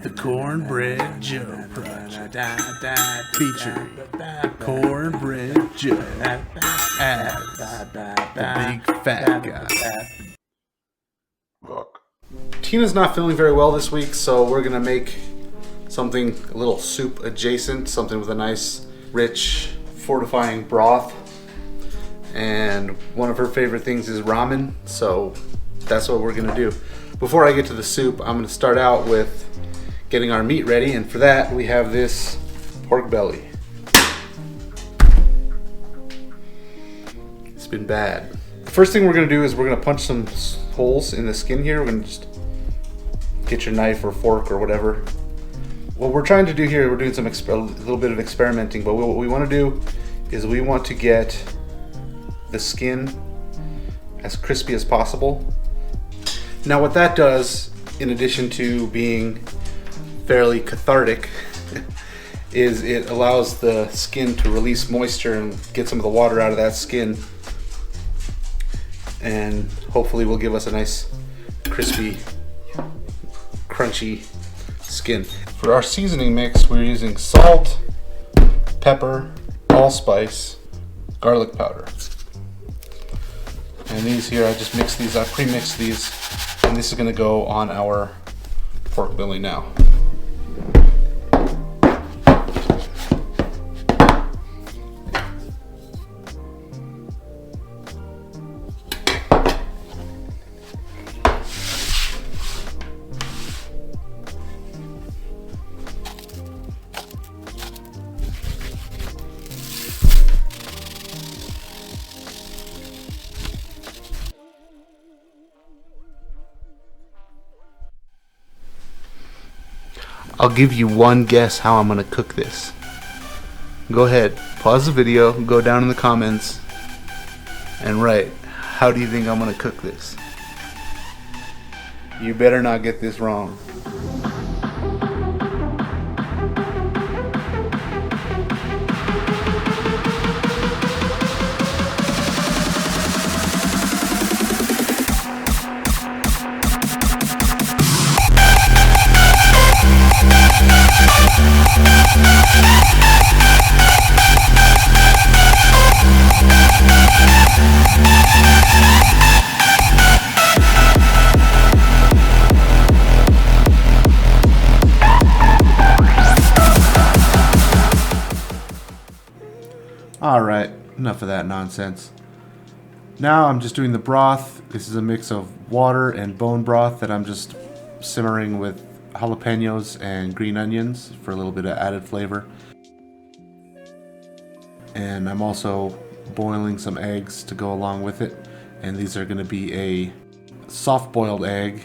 The Cornbread Joe Project, featuring Cornbread Joe as the big fat guy. Tina's not feeling very well this week, so we're gonna make something a little soup adjacent, something with a nice, rich, fortifying broth. And one of her favorite things is ramen, so that's what we're gonna do. Before I get to the soup, I'm gonna start out with getting our meat ready, and for that we have this pork belly. It's been bad. The first thing we're gonna do is we're gonna punch some holes in the skin here. We're gonna just get your knife or fork or whatever. What we're trying to do here, we're doing a little bit of experimenting, but what we want to do is we want to get the skin as crispy as possible. Now what that does, in addition to being fairly cathartic, is it allows the skin to release moisture and get some of the water out of that skin, and hopefully will give us a nice crispy, crunchy skin. For our seasoning mix, we're using salt, pepper, allspice, garlic powder. And these here, I just mixed these, I pre-mixed these, and this is gonna go on our pork belly now. I'll give you one guess how I'm gonna cook this. Go ahead, pause the video, go down in the comments, and write, how do you think I'm gonna cook this? You better not get this wrong. Alright, enough of that nonsense. Now I'm just doing the broth. This is a mix of water and bone broth that I'm just simmering with jalapenos and green onions for a little bit of added flavor. And I'm also boiling some eggs to go along with it. And these are going to be a soft-boiled egg.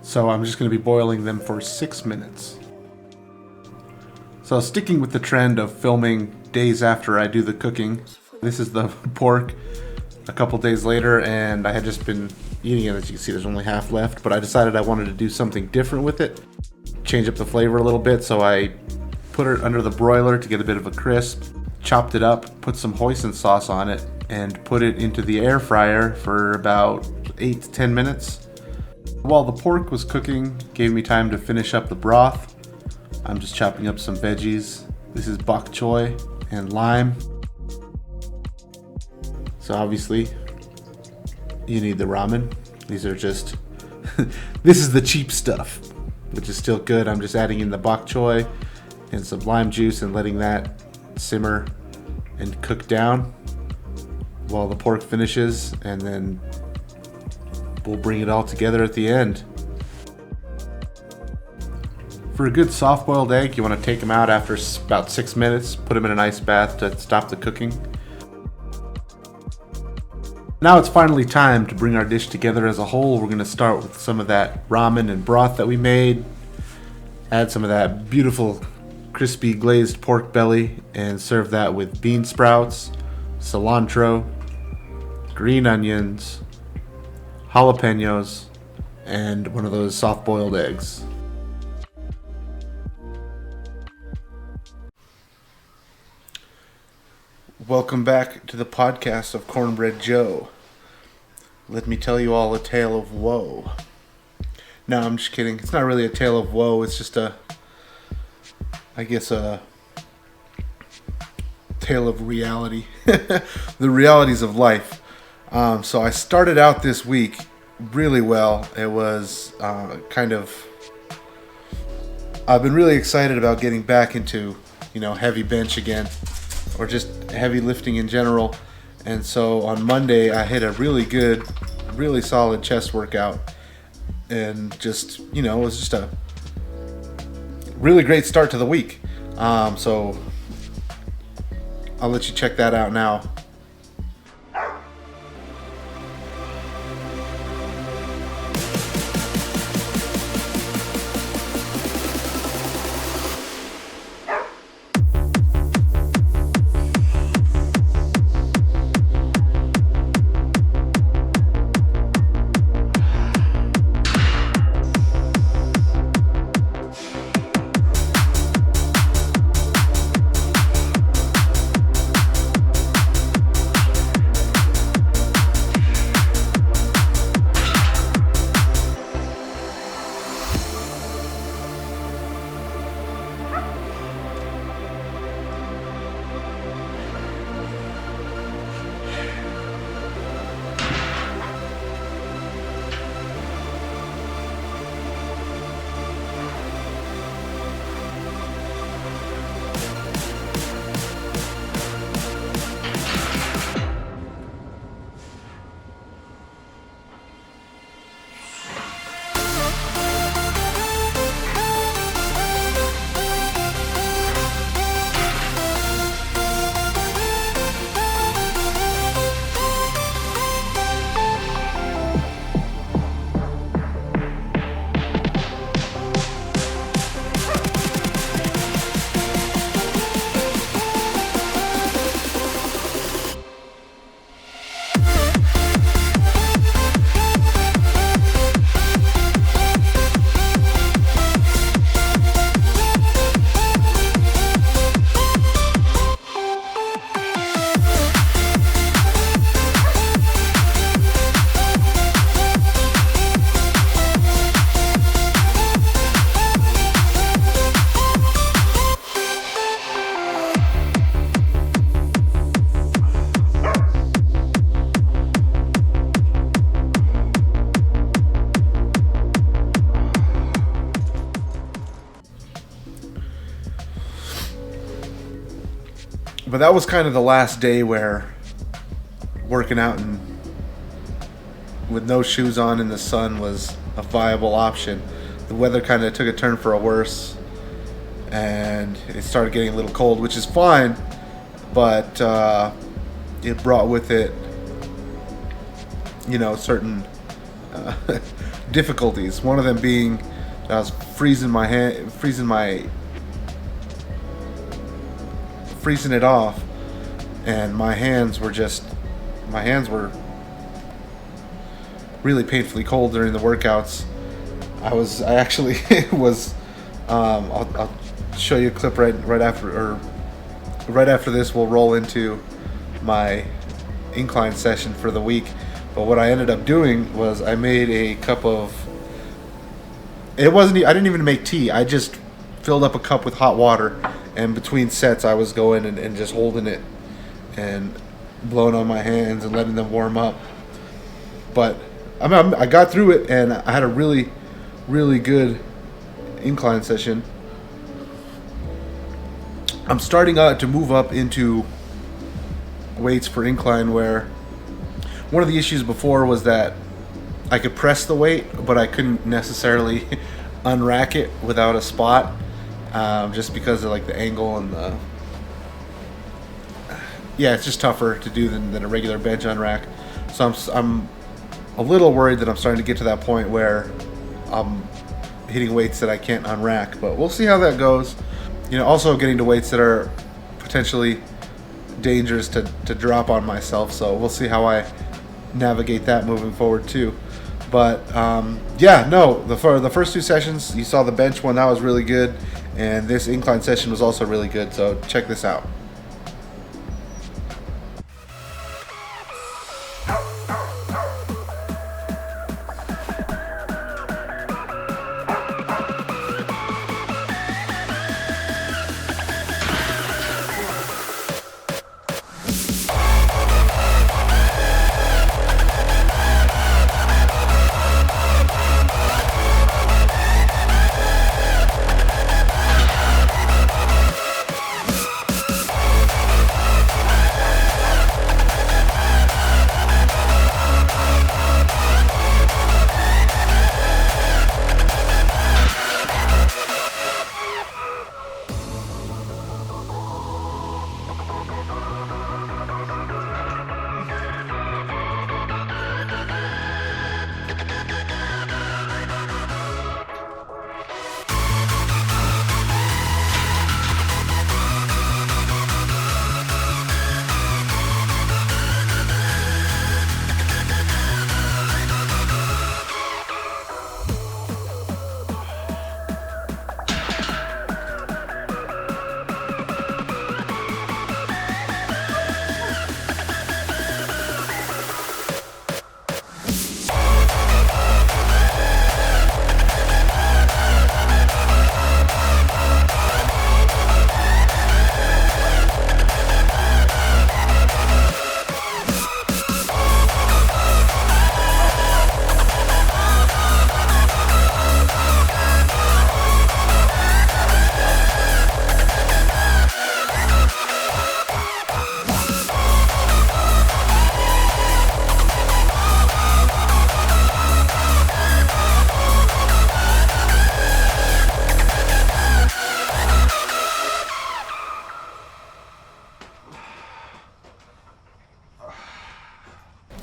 So I'm just going to be boiling them for 6 minutes. So sticking with the trend of filming days after I do the cooking, this is the pork a couple days later, and I had just been eating it. As you can see, there's only half left, but I decided I wanted to do something different with it, change up the flavor a little bit, so I put it under the broiler to get a bit of a crisp, chopped it up, put some hoisin sauce on it, and put it into the air fryer for about 8 to 10 minutes. While the pork was cooking, gave me time to finish up the broth. I'm just chopping up some veggies. This is bok choy and lime. So obviously, you need the ramen. These are just, this is the cheap stuff, which is still good. I'm just adding in the bok choy and some lime juice and letting that simmer and cook down while the pork finishes, and then we'll bring it all together at the end. For a good soft-boiled egg, you want to take them out after about 6 minutes, put them in an ice bath to stop the cooking. Now it's finally time to bring our dish together as a whole. We're going to start with some of that ramen and broth that we made, add some of that beautiful crispy glazed pork belly, and serve that with bean sprouts, cilantro, green onions, jalapenos, and one of those soft-boiled eggs. Welcome back to the podcast of Cornbread Joe. Let me tell you all a tale of woe. No, I'm just kidding. It's not really a tale of woe. It's just a tale of reality. The realities of life. So I started out this week really well. It was I've been really excited about getting back into, heavy bench again, or just heavy lifting in general. And so on Monday, I hit a really good, really solid chest workout. And just, it was just a really great start to the week. So I'll let you check that out now. But that was kind of the last day where working out and with no shoes on in the sun was a viable option. The weather kind of took a turn for a worse, and it started getting a little cold, which is fine, but it brought with it, certain difficulties. One of them being I was freezing it off, and my hands were really painfully cold during the workouts. I actually was I'll show you a clip right after this. We'll roll into my incline session for the week. But what I ended up doing was I made a cup of, I didn't even make tea. I just filled up a cup with hot water, and between sets I was going and just holding it and blowing on my hands and letting them warm up. But I got through it, and I had a really, really good incline session. I'm starting to move up into weights for incline, where one of the issues before was that I could press the weight, but I couldn't necessarily unrack it without a spot, just because of like the angle and it's just tougher to do than a regular bench unrack. So I'm a little worried that I'm starting to get to that point where I'm hitting weights that I can't unrack, but we'll see how that goes. Also getting to weights that are potentially dangerous to drop on myself, so we'll see how I navigate that moving forward too. But the first two sessions, you saw the bench one, that was really good, and this incline session was also really good, so check this out.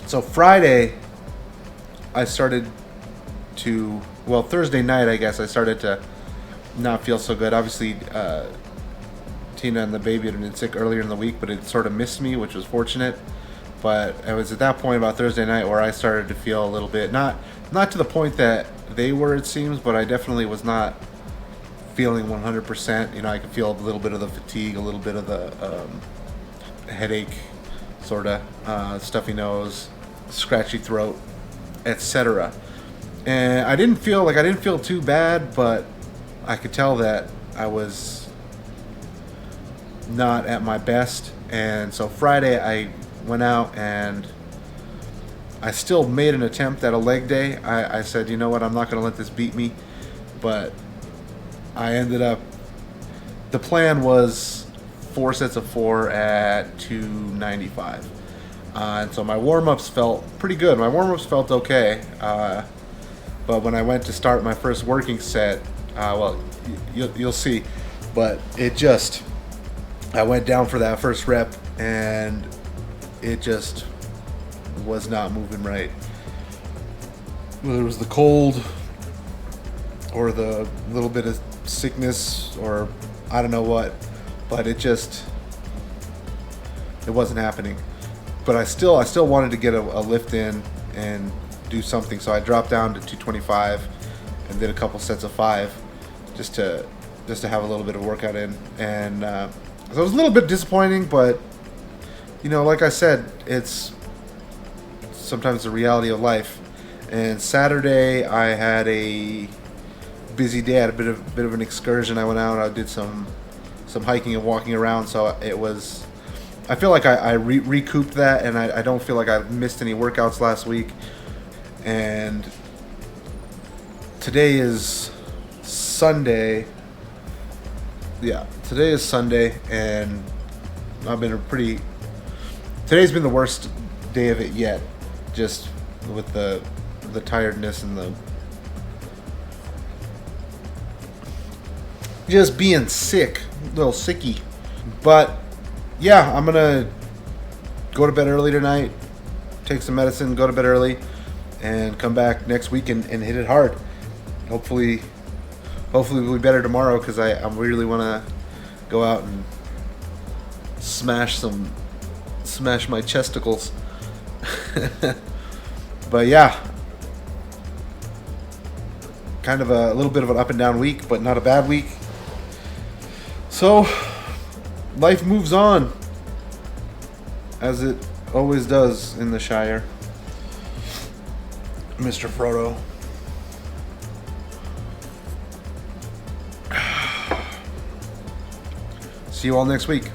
So Friday, I started to, well, Thursday night, I guess, I started to not feel so good. Obviously, Tina and the baby had been sick earlier in the week, but it sort of missed me, which was fortunate. But it was at that point about Thursday night where I started to feel a little bit, not to the point that they were, it seems, but I definitely was not feeling 100%. You know, I could feel a little bit of the fatigue, a little bit of the headache, sort of, stuffy nose, scratchy throat, etc. And I didn't feel too bad, but I could tell that I was not at my best. And so Friday I went out and I still made an attempt at a leg day. I said, you know what, I'm not going to let this beat me. But I ended up, the plan was 4 sets of 4 at 295. And so my warm-ups felt pretty good. My warm-ups felt okay. But when I went to start my first working set, well, you'll see. But it just, I went down for that first rep and it just was not moving right. Whether it was the cold or the little bit of sickness or I don't know what, but it wasn't happening. But I still wanted to get a lift in and do something, so I dropped down to 225 and did a couple sets of 5 just to have a little bit of workout in. And so it was a little bit disappointing, but you know, like I said, it's sometimes the reality of life. And Saturday I had a busy day. I had a bit of an excursion. I went out. I did some hiking and walking around. So it was. I feel like I recouped that, and I don't feel like I missed any workouts last week. And today is Sunday. Yeah, today is Sunday, and I've been today's been the worst day of it yet, just with the tiredness and the just being sick, a little sicky. But yeah, I'm gonna go to bed early tonight, take some medicine, go to bed early, and come back next week and hit it hard. Hopefully we'll be better tomorrow, because I really want to go out and smash my chesticles. But yeah, kind of a little bit of an up and down week, but not a bad week. So life moves on, as it always does in the Shire, Mr. Frodo. See you all next week.